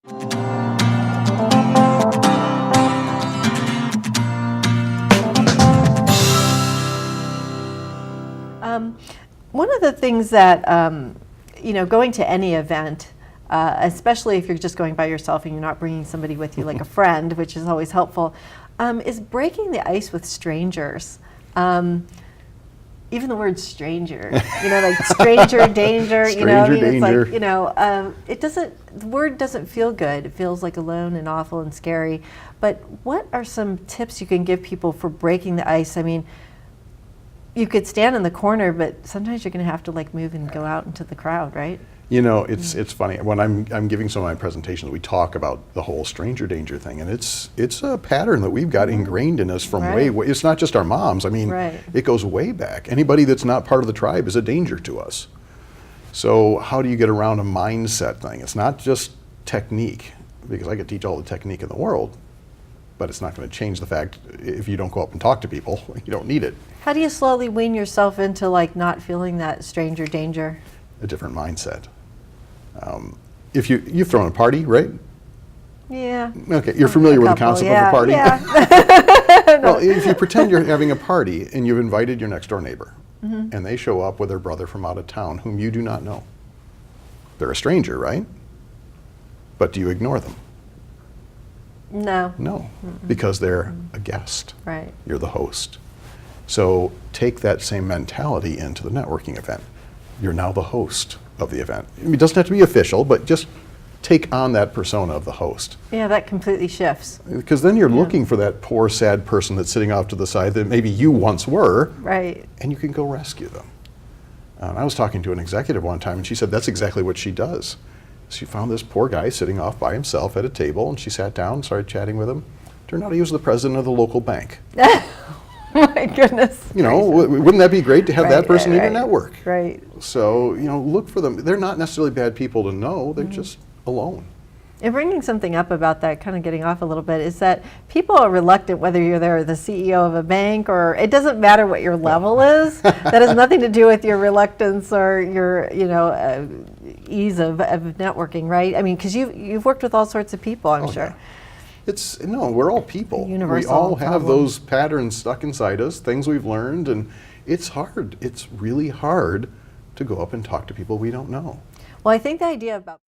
One of the things that, going to any event, especially if you're just going by yourself and you're not bringing somebody with you like a friend, which is always helpful, is breaking the ice with strangers. Even the word stranger, like stranger danger, Stranger danger. it's like, the word doesn't feel good. It feels like alone and awful and scary. But what are some tips you can give people for breaking the ice? I mean, you could stand in the corner, but sometimes you're going to have to move and go out into the crowd, right? It's funny. When I'm giving some of my presentations, we talk about the whole stranger danger thing, and it's a pattern that we've got ingrained in us from way. It's not just our moms. I mean, it goes way back. Anybody that's not part of the tribe is a danger to us. So how do you get around a mindset thing? It's not just technique, because I could teach all the technique in the world, but it's not going to change the fact if you don't go up and talk to people, you don't need it. How do you slowly wean yourself into not feeling that stranger danger? A different mindset. If you've thrown a party, right? Yeah. Okay, you're familiar with the concept of a party? Yeah. Well, if you pretend you're having a party and you've invited your next door neighbor, and they show up with their brother from out of town whom you do not know. They're a stranger, right? But do you ignore them? No. No, because they're a guest. Right. You're the host. So take that same mentality into the networking event. You're now the host of the event. I mean, it doesn't have to be official, but just take on that persona of the host. Yeah, that completely shifts. Because then you're looking for that poor, sad person that's sitting off to the side that maybe you once were. Right. And you can go rescue them. I was talking to an executive one time, and she said that's exactly what she does. She found this poor guy sitting off by himself at a table, and she sat down, started chatting with him. Turned out he was the president of the local bank. My goodness. Wouldn't that be great to have that person in your network? Right. So, look for them. They're not necessarily bad people to know, they're just alone. And bringing something up about that, kind of getting off a little bit, is that people are reluctant, whether you're there the CEO of a bank or it doesn't matter what your level is. That has nothing to do with your reluctance or your, ease of networking, right? I mean, because you've worked with all sorts of people, I'm sure. Yeah. We're all people. Universal we all have problem. those patterns stuck inside us, things we've learned, and it's hard. It's really hard to go up and talk to people we don't know. Well, I think the idea about